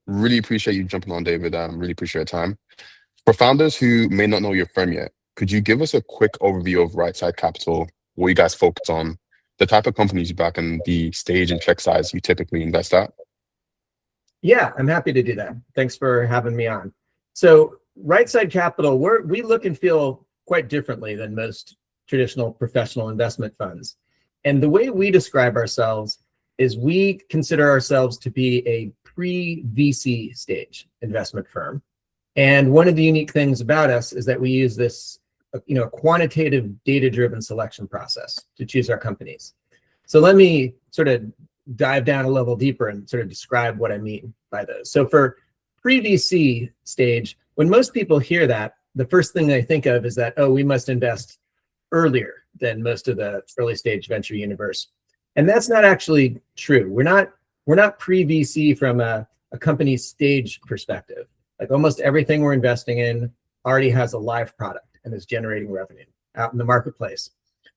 Really appreciate you jumping on, David. Really appreciate your time. For founders who may not know your firm yet, could you give us a quick overview of Right Side Capital, what you guys focus on, the type of companies you back, and the stage and check size you typically invest at? Yeah, I'm happy to do that. Thanks for having me on. So Right Side Capital, we look and feel quite differently than most traditional professional investment funds. And the way we describe ourselves is we consider ourselves to be a pre-VC stage investment firm. And one of the unique things about us is that we use this, quantitative data-driven selection process to choose our companies. So let me sort of dive down a level deeper and sort of describe what I mean by those. So for pre-VC stage, when most people hear that, the first thing they think of is that, oh, we must invest earlier than most of the early stage venture universe. And that's not actually true. We're not pre-VC from a company stage perspective. Like almost everything we're investing in already has a live product and is generating revenue out in the marketplace.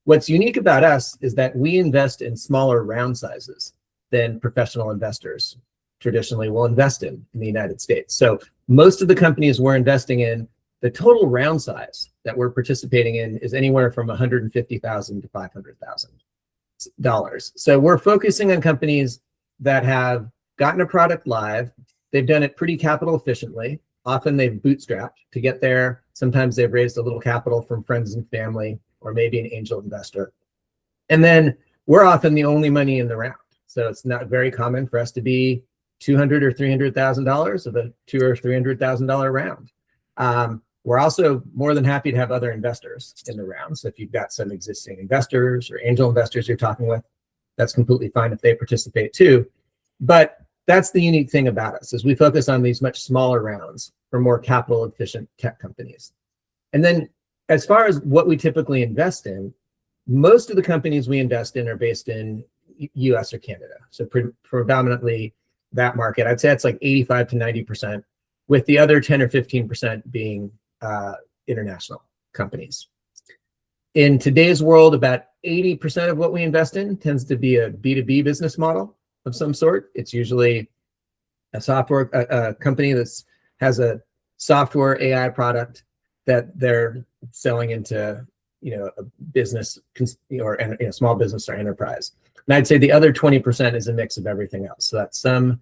What's unique about us is that we invest in smaller round sizes than professional investors traditionally will invest in the United States. So most of the companies we're investing in, the total round size that we're participating in is anywhere from $150,000 to $500,000. So we're focusing on companies that have gotten a product live. They've done it pretty capital efficiently. Often they've bootstrapped to get there. Sometimes they've raised a little capital from friends and family, or maybe an angel investor. And then we're often the only money in the round. So it's not very common for us to be $200,000 or $300,000 of a $200,000 or $300,000 round. We're also more than happy to have other investors in the round. So if you've got some existing investors or angel investors you're talking with, that's completely fine if they participate too. But that's the unique thing about us, is we focus on these much smaller rounds for more capital efficient tech companies. And then as far as what we typically invest in, most of the companies we invest in are based in US or Canada. So predominantly that market, I'd say it's like 85 to 90%, with the other 10 or 15% being international companies. In today's world, about 80% of what we invest in tends to be a B2B business model of some sort. It's usually a company that has a software AI product that they're selling into, a business or small business or enterprise. And I'd say the other 20% is a mix of everything else. So that's some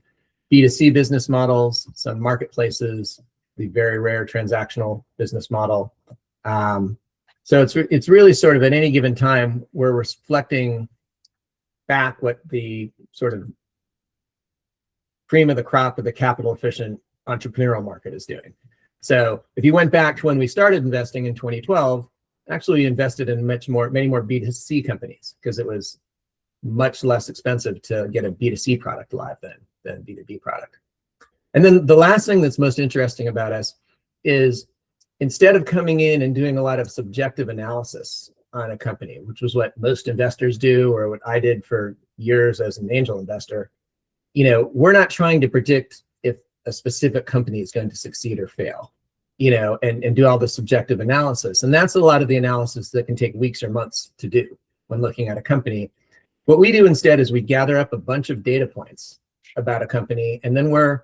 B2C business models, some marketplaces, the very rare transactional business model. So it's really sort of at any given time we're reflecting back what the sort of cream of the crop of the capital efficient entrepreneurial market is doing. So if you went back to when we started investing in 2012, actually we invested in many more B2C companies, because it was much less expensive to get a B2C product live than B2B product. And then the last thing that's most interesting about us is, instead of coming in and doing a lot of subjective analysis on a company, which was what most investors do, or what I did for years as an angel investor, we're not trying to predict if a specific company is going to succeed or fail, and do all the subjective analysis. And that's a lot of the analysis that can take weeks or months to do when looking at a company. What we do instead is we gather up a bunch of data points about a company, and then we're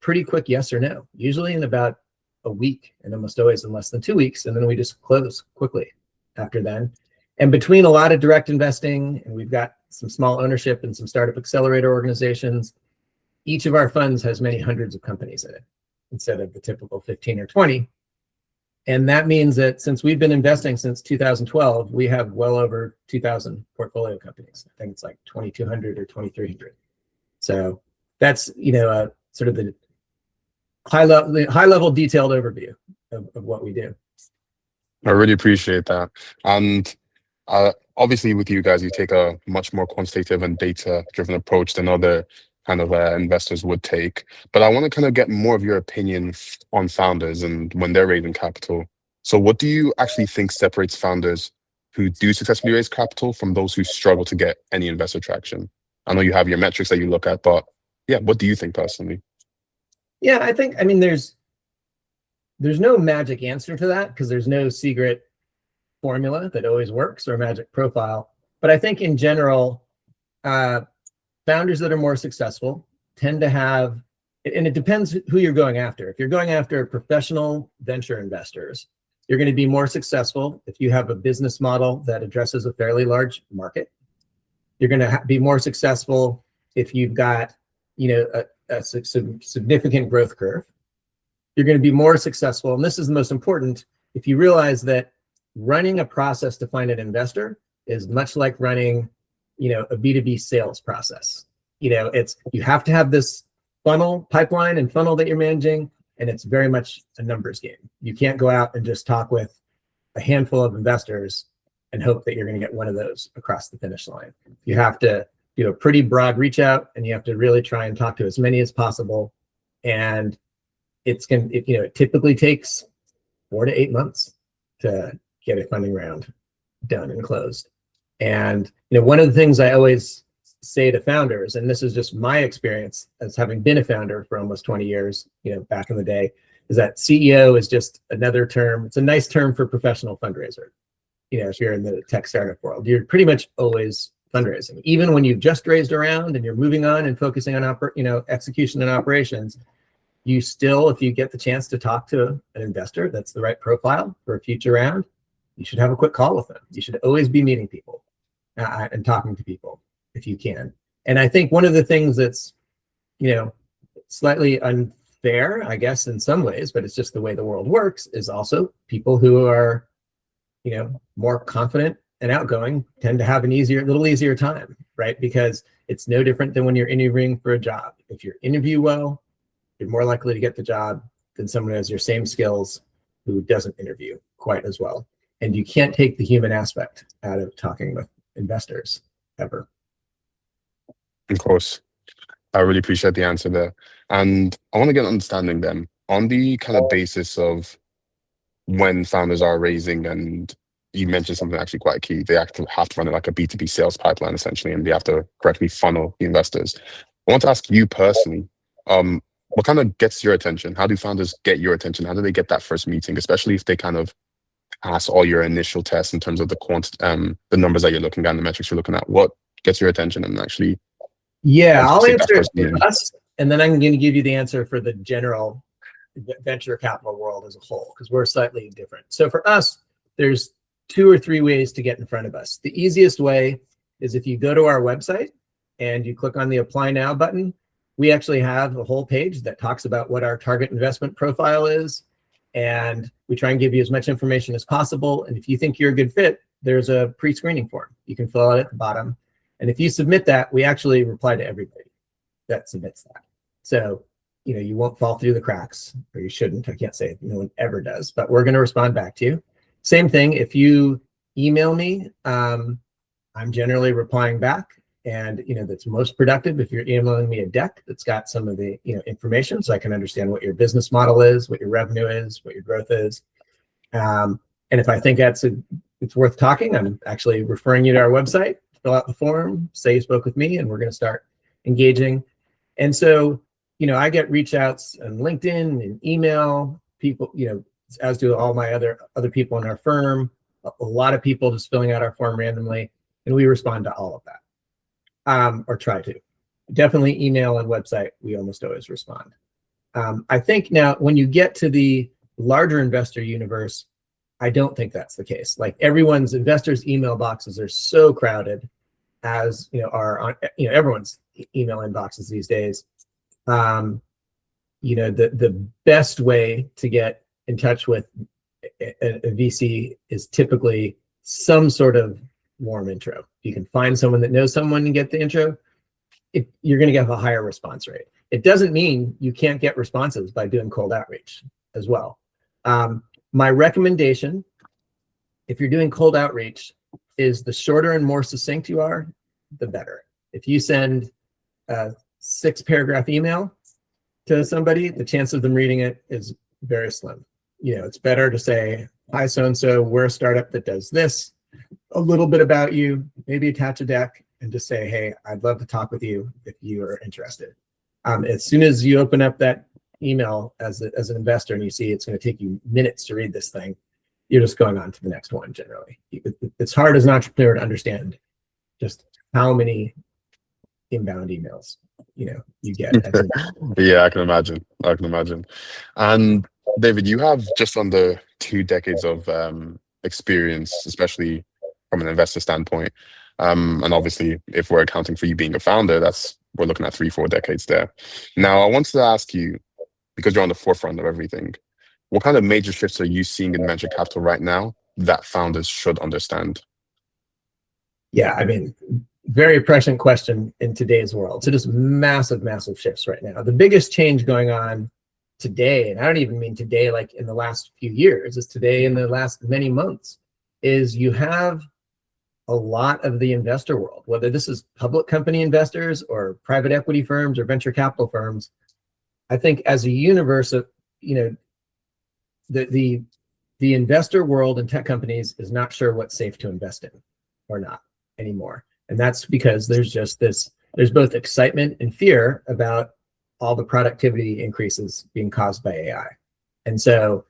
pretty quick yes or no, usually in about a week, and almost always in less than 2 weeks. And then we just close quickly after then. And between a lot of direct investing, and we've got some small ownership and some startup accelerator organizations, each of our funds has many hundreds of companies in it instead of the typical 15 or 20. And that means that since we've been investing since 2012, we have well over 2,000 portfolio companies. I think it's like 2,200 or 2,300. So that's, sort of the high level detailed overview of what we do. I really appreciate that. And obviously with you guys, you take a much more quantitative and data-driven approach than other kind of investors would take. But I want to kind of get more of your opinion on founders and when they're raising capital. So what do you actually think separates founders who do successfully raise capital from those who struggle to get any investor traction? I know you have your metrics that you look at, but yeah, what do you think personally? Yeah, I mean, there's no magic answer to that, because there's no secret formula that always works or magic profile. But I think in general, founders that are more successful tend to have and it depends who you're going after. If you're going after professional venture investors, you're going to be more successful if you have a business model that addresses a fairly large market. You're going to be more successful if you've got, a significant growth curve. You're going to be more successful, and this is the most important, if you realize that running a process to find an investor is much like running, a B2B sales process. You have to have this pipeline and funnel that you're managing, and it's very much a numbers game. You can't go out and just talk with a handful of investors and hope that you're going to get one of those across the finish line. You have to do a pretty broad reach out, and you have to really try and talk to as many as possible. And it typically takes 4 to 8 months to get a funding round done and closed. And one of the things I always say to founders, and this is just my experience as having been a founder for almost 20 years, back in the day, is that CEO is just another term. It's a nice term for professional fundraiser. If you're in the tech startup world, you're pretty much always fundraising. Even when you've just raised a round and you're moving on and focusing on execution and operations, you still, if you get the chance to talk to an investor that's the right profile for a future round, you should have a quick call with them. You should always be meeting people and talking to people if you can. And I think one of the things that's, slightly unfair, I guess, in some ways, but it's just the way the world works, is also people who are, more confident and outgoing tend to have a little easier time, right? Because it's no different than when you're interviewing for a job. If you interview well, you're more likely to get the job than someone who has your same skills who doesn't interview quite as well. And you can't take the human aspect out of talking with investors ever. Of course. I really appreciate the answer there. And I want to get an understanding then on the kind of basis of when founders are raising, and you mentioned something actually quite key. They actually have to run it like a B2B sales pipeline, essentially, and they have to correctly funnel the investors. I want to ask you personally, what kind of gets your attention? How do founders get your attention? How do they get that first meeting, especially if they kind of pass all your initial tests in terms of the numbers that you're looking at and the metrics you're looking at? What gets your attention and actually? Yeah, I'll answer it for us, and then I'm going to give you the answer for the general venture capital world as a whole, because we're slightly different. So for us, there's 2 or 3 ways to get in front of us. The easiest way is if you go to our website and you click on the Apply Now button. We actually have a whole page that talks about what our target investment profile is, and we try and give you as much information as possible. And if you think you're a good fit, there's a pre-screening form. You can fill out at the bottom. And if you submit that, we actually reply to everybody that submits that. So, you won't fall through the cracks, or you shouldn't. I can't say no one ever does, but we're going to respond back to you. Same thing, if you email me, I'm generally replying back. And, that's most productive if you're emailing me a deck that's got some of the, information, so I can understand what your business model is, what your revenue is, what your growth is. And if I think it's worth talking, I'm actually referring you to our website, fill out the form, say you spoke with me, and we're going to start engaging. And so, I get reach outs on LinkedIn and email people, as do all my other people in our firm, a lot of people just filling out our form randomly, and we respond to all of that, or try to. Definitely email and website, we almost always respond. I think now when you get to the larger investor universe, I don't think that's the case. Like everyone's investors' email boxes are so crowded, as everyone's email inboxes these days. The best way to get in touch with a VC is typically some sort of warm intro. If you can find someone that knows someone and get the intro, you're going to get a higher response rate. It doesn't mean you can't get responses by doing cold outreach as well. My recommendation, if you're doing cold outreach, is the shorter and more succinct you are, the better. If you send a 6-paragraph email to somebody, the chance of them reading it is very slim. It's better to say, hi, so-and-so, we're a startup that does this, a little bit about you, maybe attach a deck, and just say, hey, I'd love to talk with you if you are interested. As soon as you open up that email as an investor and you see it's going to take you minutes to read this thing, you're just going on to the next one generally. It's hard as an entrepreneur to understand just how many inbound emails you get as an Yeah, I can imagine. I can imagine. And David, you have just under 2 decades of experience, especially from an investor standpoint. And obviously, if we're accounting for you being a founder, we're looking at 3, 4 decades there. Now, I wanted to ask you, because you're on the forefront of everything, what kind of major shifts are you seeing in venture capital right now that founders should understand? Yeah, I mean, very prescient question in today's world. So just massive, massive shifts right now. The biggest change going on today, and I don't even mean today like in the last few years, is today in the last many months, is you have a lot of the investor world, whether this is public company investors or private equity firms or venture capital firms. I think as a universe of, the investor world and tech companies is not sure what's safe to invest in or not anymore. And that's because there's both excitement and fear about all the productivity increases being caused by AI. And so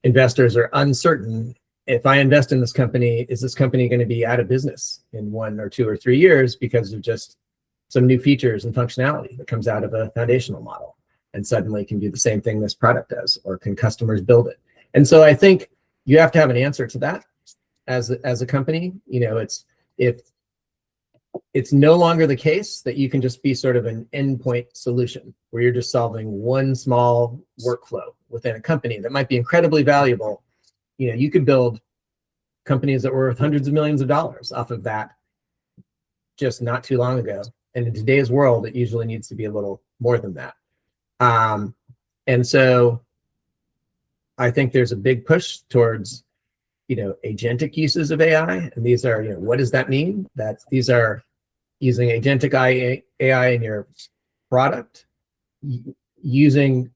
investors are uncertain, if I invest in this company, is this company going to be out of business in 1 or 2 or 3 years because of just some new features and functionality that comes out of a foundational model and suddenly can do the same thing this product does, or can customers build it? And so I think you have to have an answer to that as a company. It's no longer the case that you can just be sort of an endpoint solution where you're just solving one small workflow within a company that might be incredibly valuable. You could build companies that were worth hundreds of millions of dollars off of that just not too long ago. And in today's world, it usually needs to be a little more than that. And so I think there's a big push towards, agentic uses of AI. And these are, what does that mean? These are using agentic AI in your product, using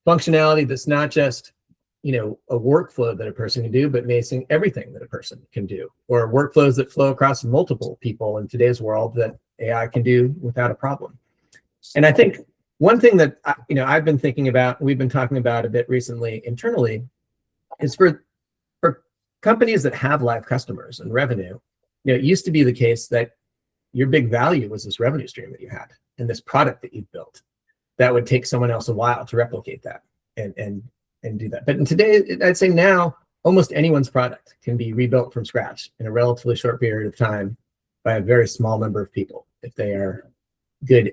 functionality that's not just, a workflow that a person can do, but making everything that a person can do, or workflows that flow across multiple people in today's world that AI can do without a problem. And I think one thing that I've been thinking about, we've been talking about a bit recently internally, is for companies that have live customers and revenue. It used to be the case that your big value was this revenue stream that you had and this product that you built. That would take someone else a while to replicate that and do that. But in today, I'd say now almost anyone's product can be rebuilt from scratch in a relatively short period of time by a very small number of people, if they are good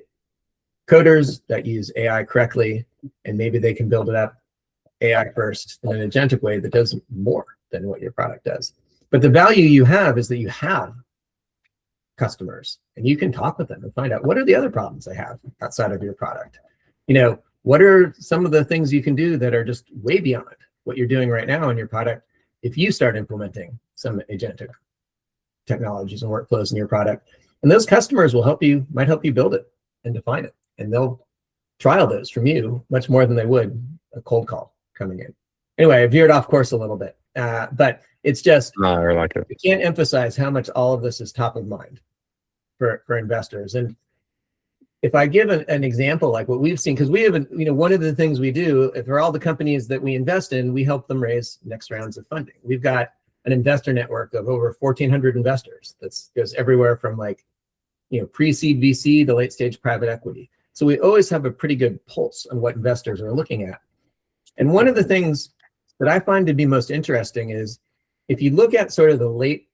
coders that use AI correctly, and maybe they can build it up AI first in an agentic way that does more than what your product does. But the value you have is that you have customers and you can talk with them and find out what are the other problems they have outside of your product. What are some of the things you can do that are just way beyond what you're doing right now in your product if you start implementing some agentic technologies and workflows in your product. And those customers might help you build it and define it. And they'll trial those from you much more than they would a cold call coming in. Anyway, I veered off course a little bit, but it's just, No, I like it. you can't emphasize how much all of this is top of mind for investors. And if I give an example, like what we've seen, because we have, one of the things we do for all the companies that we invest in, we help them raise next rounds of funding. We've got an investor network of over 1,400 investors that goes everywhere from pre-seed VC to late stage private equity. So we always have a pretty good pulse on what investors are looking at. And one of the things that I find to be most interesting is if you look at sort of the late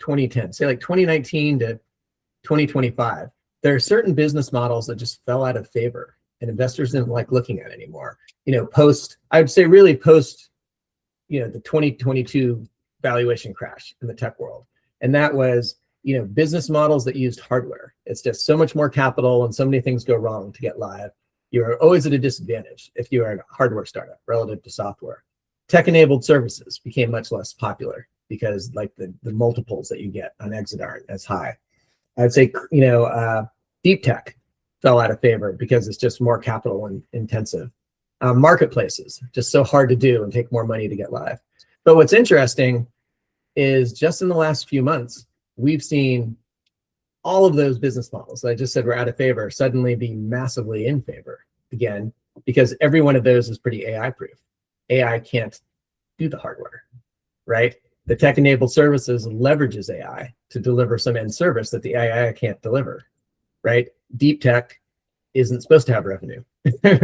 2010s, say like 2019 to 2025, there are certain business models that just fell out of favor and investors didn't like looking at anymore. I would say really post, the 2022 valuation crash in the tech world. And that was, business models that used hardware. It's just so much more capital and so many things go wrong to get live. You're always at a disadvantage if you are a hardware startup relative to software. Tech-enabled services became much less popular because the multiples that you get on exit aren't as high. I'd say, deep tech fell out of favor because it's just more capital intensive. Marketplaces, just so hard to do and take more money to get live. But what's interesting is just in the last few months, we've seen all of those business models that I just said were out of favor suddenly be massively in favor again, because every one of those is pretty AI proof. AI can't do the hardware, right? The tech-enabled services leverages AI to deliver some end service that the AI can't deliver, right? deep tech isn't supposed to have revenue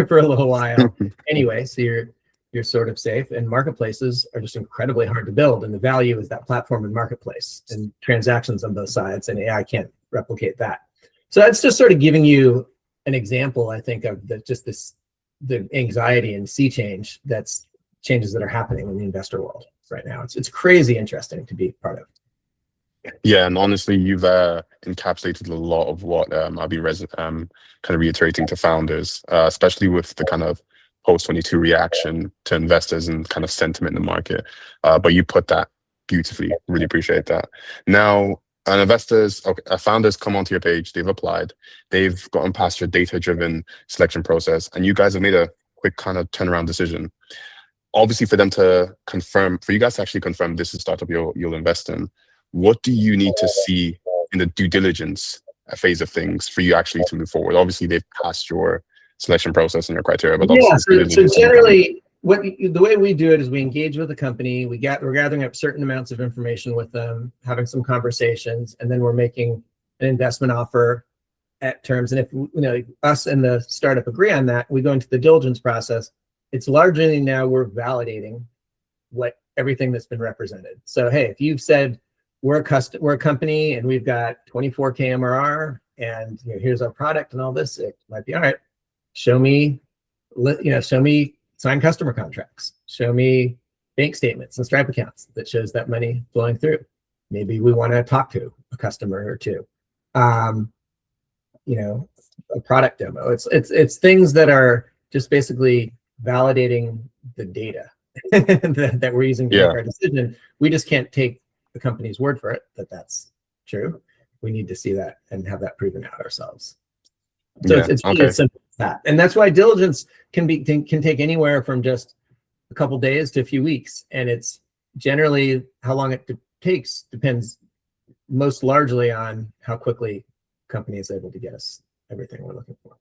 for a little while anyway. So you're sort of safe, and marketplaces are just incredibly hard to build. And the value is that platform and marketplace and transactions on both sides, and AI can't replicate that. So that's just sort of giving you an example, I think, of the anxiety and sea change changes that are happening in the investor world right now. It's crazy interesting to be part of. Yeah, and honestly, you've encapsulated a lot of what I'll be kind of reiterating to founders, especially with the kind of post-22 reaction to investors and kind of sentiment in the market. But you put that beautifully. Really appreciate that. Now, founders come onto your page, they've applied, they've gotten past your data-driven selection process, and you guys have made a quick kind of turnaround decision. Obviously, for you guys to actually confirm this is a startup you'll invest in, what do you need to see in the due diligence phase of things for you actually to move forward? Obviously, they've passed your selection process and your criteria, but obviously, so generally, the way we do it is we engage with the company. We're gathering up certain amounts of information with them, having some conversations, and then we're making an investment offer at terms. And if us and the startup agree on that, we go into the diligence process. It's largely now we're validating everything that's been represented. So hey, if you've said we're a company and we've got 24K MRR and here's our product and all this, it might be all right. Show me signed customer contracts. Show me bank statements and Stripe accounts that shows that money flowing through. Maybe we want to talk to a customer or two. A product demo. It's things that are just basically validating the data that we're using to make our decision. We just can't take the company's word for it that's true. We need to see that and have that proven out ourselves. So it's really as simple as that. And that's why diligence can take anywhere from just a couple days to a few weeks. And it's generally how long it takes depends most largely on how quickly the company is able to get us everything we're looking for.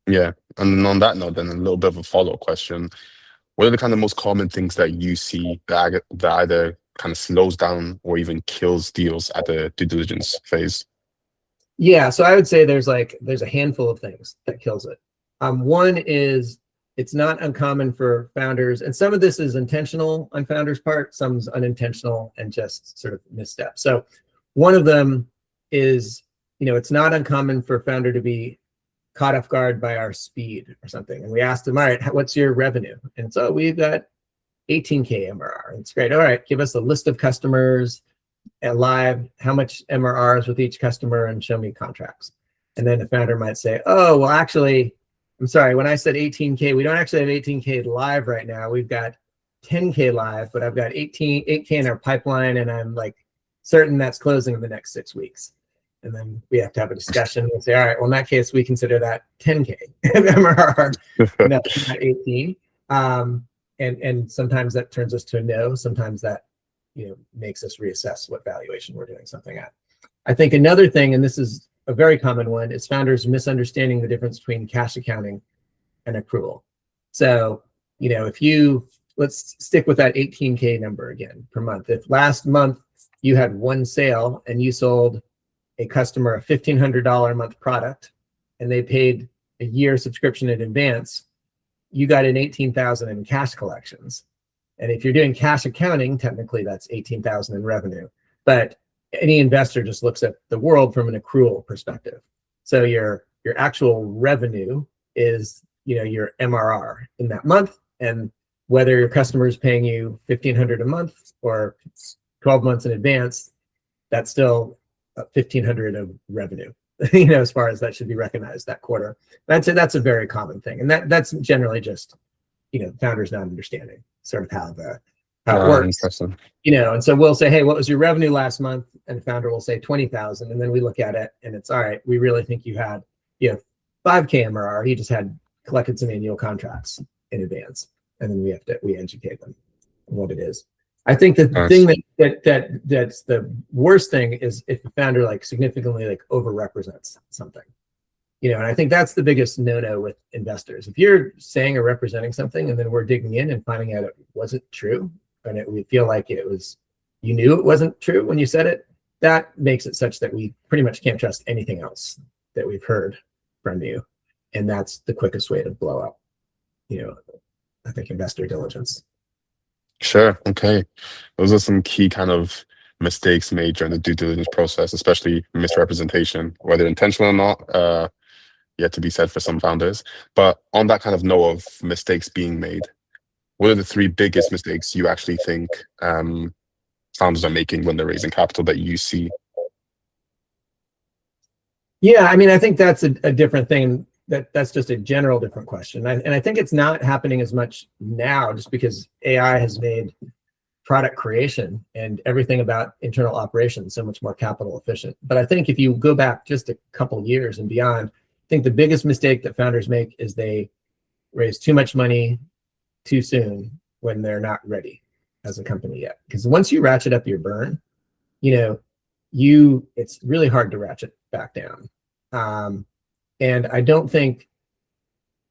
Yeah. And on that note, then a little bit of a follow-up question. What are the kind of most common things that you see that either kind of slows down or even kills deals at the due diligence phase? Yeah, so I would say there's a handful of things that kills it. One is it's not uncommon for founders, and some of this is intentional on founders' part, some's unintentional and just sort of misstep. So one of them is, it's not uncommon for a founder to be caught off guard by our speed or something. And we asked them, all right, what's your revenue? And so we've got 18K MRR. It's great. All right, give us a list of customers live, how much MRR is with each customer, and show me contracts. And then the founder might say, oh, well, actually, I'm sorry, when I said 18K, we don't actually have 18K live right now. We've got 10K live, but I've got 8K in our pipeline, and I'm certain that's closing in the next 6 weeks. And then we have to have a discussion and say, all right, well, in that case, we consider that 10K MRR, not 18. And sometimes that turns us to a no. Sometimes that makes us reassess what valuation we're doing something at. I think another thing, and this is a very common one, is founders misunderstanding the difference between cash accounting and accrual. So, let's stick with that 18K number again per month. If last month you had one sale and you sold a customer a $1,500 a month product and they paid a year subscription in advance, you got an $18,000 in cash collections. And if you're doing cash accounting, technically that's $18,000 in revenue. But any investor just looks at the world from an accrual perspective. So your actual revenue is your MRR in that month, and whether your customer is paying you $1,500 a month or 12 months in advance, that's still $1,500 of revenue. As far as that should be recognized that quarter. I'd say that's a very common thing, and that's generally just founders not understanding sort of how it works. And so we'll say, hey, what was your revenue last month? And the founder will say 20,000, and then we look at it and it's all right. We really think you had 5K MRR. He just had collected some annual contracts in advance, and then we educate them on what it is. I think the thing that's the worst thing is if the founder significantly overrepresents something. And I think that's the biggest no-no with investors. If you're saying or representing something and then we're digging in and finding out it wasn't true, and we feel like you knew it wasn't true when you said it, that makes it such that we pretty much can't trust anything else that we've heard from you. And that's the quickest way to blow up, I think, investor diligence. Sure. Okay. Those are some key kind of mistakes made during the due diligence process, especially misrepresentation, whether intentional or not, yet to be said for some founders. But on that kind of note of mistakes being made, what are the three biggest mistakes you actually think founders are making when they're raising capital that you see? Yeah, I mean, I think that's a different thing. That's just a general different question. And I think it's not happening as much now just because AI has made product creation and everything about internal operations so much more capital efficient. But I think if you go back just a couple years and beyond, I think the biggest mistake that founders make is they raise too much money too soon when they're not ready as a company yet. Because once you ratchet up your burn, it's really hard to ratchet back down. And I don't think,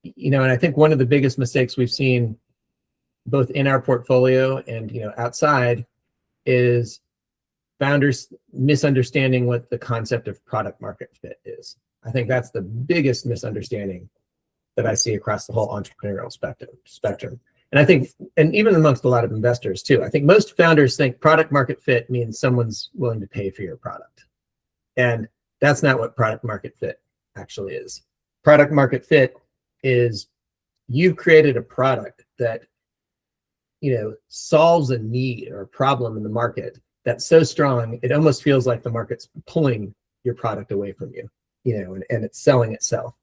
and I think one of the biggest mistakes we've seen both in our portfolio and outside is founders misunderstanding what the concept of product market fit is. I think that's the biggest misunderstanding that I see across the whole entrepreneurial spectrum. And I think, and even amongst a lot of investors too, I think most founders think product market fit means someone's willing to pay for your product. And that's not what product market fit actually is. Product market fit is you've created a product that solves a need or a problem in the market that's so strong, it almost feels like the market's pulling your product away from you, and it's selling itself.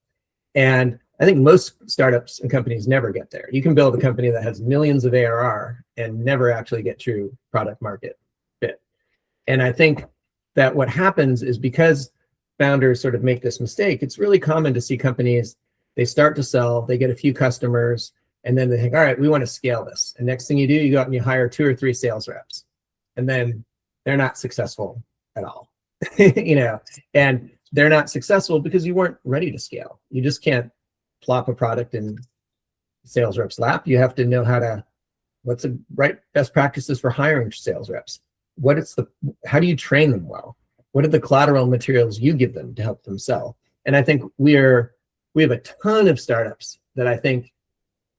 And I think most startups and companies never get there. You can build a company that has millions of ARR and never actually get true product market fit. And I think that what happens is because founders sort of make this mistake, it's really common to see companies, they start to sell, they get a few customers, and then they think, all right, we want to scale this. And next thing you do, you go out and you hire 2 or 3 sales reps. And then they're not successful at all. And they're not successful because you weren't ready to scale. You just can't plop a product in sales reps' lap. You have to know what's the right best practices for hiring sales reps? How do you train them well? What are the collateral materials you give them to help them sell? And I think we have a ton of startups that I think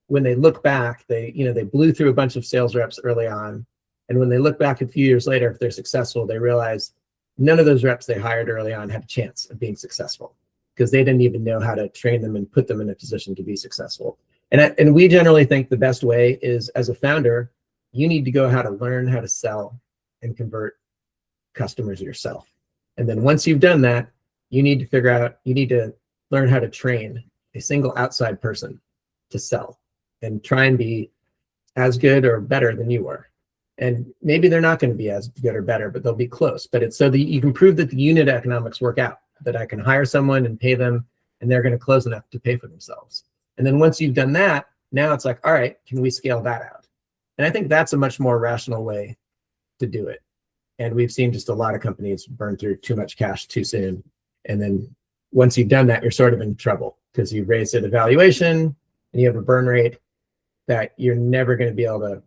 when they look back, they blew through a bunch of sales reps early on. And when they look back a few years later, if they're successful, they realize none of those reps they hired early on had a chance of being successful because they didn't even know how to train them and put them in a position to be successful. And we generally think the best way is, as a founder, you need to go how to learn how to sell and convert customers yourself. And then once you've done that, you need to learn how to train a single outside person to sell and try and be as good or better than you were. And maybe they're not going to be as good or better, but they'll be close. But it's so that you can prove that the unit economics work out, that I can hire someone and pay them, and they're going to close enough to pay for themselves. And then once you've done that, now it's like, all right, can we scale that out? And I think that's a much more rational way to do it. And we've seen just a lot of companies burn through too much cash too soon. And then once you've done that, you're sort of in trouble because you've raised a valuation and you have a burn rate that you're never going to be able to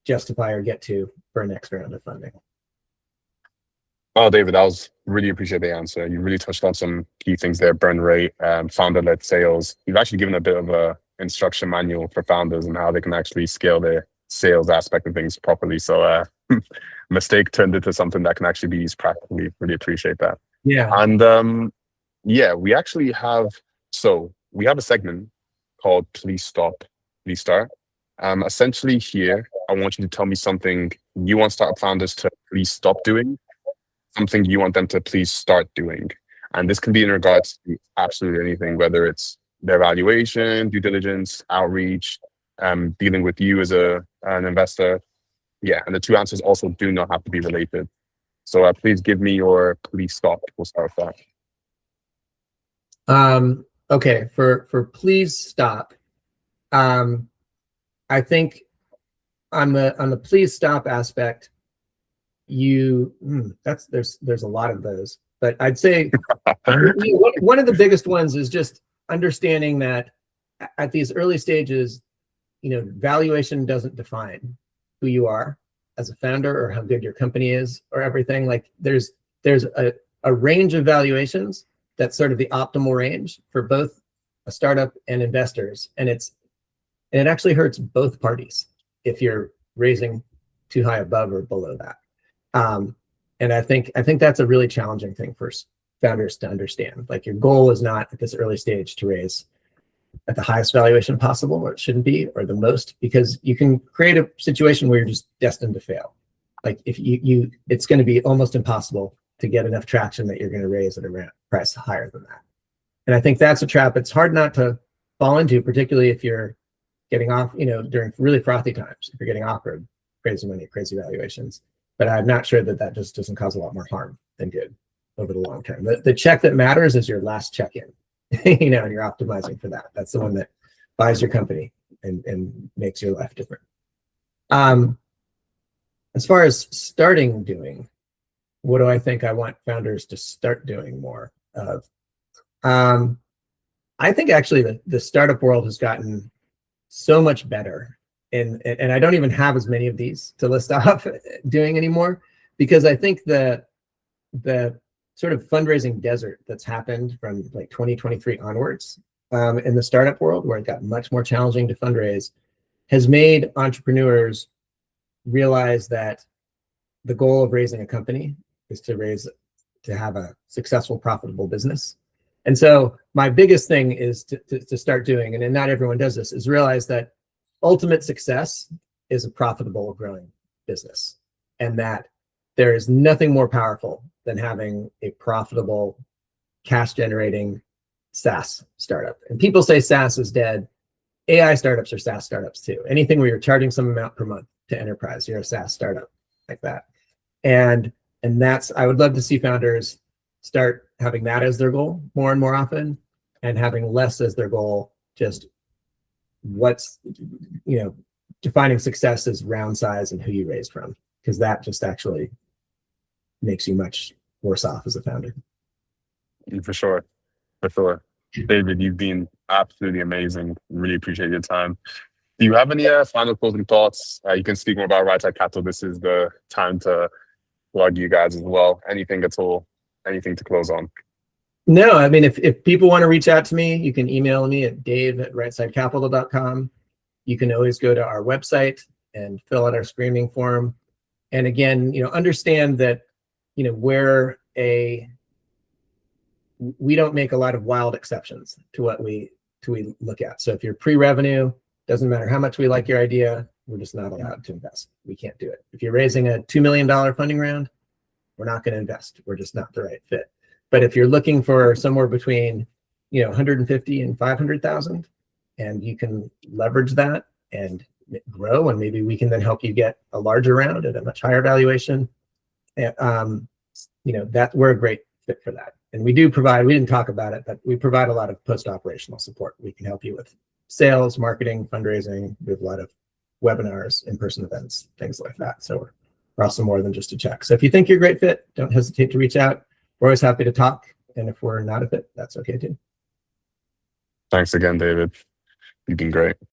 justify or get to for a next round of funding. Oh, David, really appreciate the answer. You really touched on some key things there: burn rate, founder-led sales. You've actually given a bit of a instruction manual for founders and how they can actually scale their sales aspect of things properly. So mistake turned into something that can actually be used practically. Really appreciate that. Yeah. And we actually have a segment called Please Stop, Please Start. Essentially here, I want you to tell me something you want startup founders to please stop doing, something you want them to please start doing. And this can be in regards to absolutely anything, whether it's their valuation, due diligence, outreach, dealing with you as an investor. Yeah, and the 2 answers also do not have to be related. So please give me your please stop. We'll start with that. Okay, for please stop. I think on the please stop aspect, there's a lot of those, but I'd say one of the biggest ones is just understanding that at these early stages, valuation doesn't define who you are as a founder or how good your company is or everything. Like there's a range of valuations that's sort of the optimal range for both a startup and investors. And it actually hurts both parties if you're raising too high above or below that. And I think that's a really challenging thing for founders to understand. Like, your goal is not at this early stage to raise at the highest valuation possible, or it shouldn't be, or the most, because you can create a situation where you're just destined to fail. Like, if it's going to be almost impossible to get enough traction that you're going to raise at a price higher than that. And I think that's a trap. It's hard not to fall into, particularly if you're getting off, during really frothy times, if you're getting offered crazy money, crazy valuations. But I'm not sure that just doesn't cause a lot more harm than good over the long term. The check that matters is your last check-in, and you're optimizing for that. That's the one that buys your company and makes your life different. As far as starting doing, what do I think I want founders to start doing more of? I think actually the startup world has gotten so much better, and I don't even have as many of these to list off doing anymore, because I think the sort of fundraising desert that's happened from like 2023 onwards in the startup world, where it got much more challenging to fundraise, has made entrepreneurs realize that the goal of raising a company is to have a successful, profitable business. And so my biggest thing is to start doing, and not everyone does this, is realize that ultimate success is a profitable, growing business, and that there is nothing more powerful than having a profitable, cash-generating SaaS startup. And people say SaaS is dead. AI startups are SaaS startups too. Anything where you're charging some amount per month to enterprise, you're a SaaS startup like that. And that's, I would love to see founders start having that as their goal more and more often, and having less as their goal just what's, defining success as round size and who you raised from, because that just actually makes you much worse off as a founder. For sure. David, you've been absolutely amazing. Really appreciate your time. Do you have any final closing thoughts? You can speak more about Right Side Capital. This is the time to plug you guys as well. Anything at all? Anything to close on? No, I mean, if people want to reach out to me, you can email me at dave@rightsidecapital.com. You can always go to our website and fill out our screening form. And again, understand that, we don't make a lot of wild exceptions to what we look at. So if you're pre-revenue, doesn't matter how much we like your idea, we're just not allowed to invest. We can't do it. If you're raising a $2 million funding round, we're not going to invest. We're just not the right fit. But if you're looking for somewhere between, 150 and 500,000, and you can leverage that and grow, and maybe we can then help you get a larger round at a much higher valuation, that we're a great fit for that. And we do provide, we didn't talk about it, but we provide a lot of post-operational support. We can help you with sales, marketing, fundraising. We have a lot of webinars, in-person events, things like that. So we're also more than just a check. So if you think you're a great fit, don't hesitate to reach out. We're always happy to talk. And if we're not a fit, that's okay too. Thanks again, David. You've been great.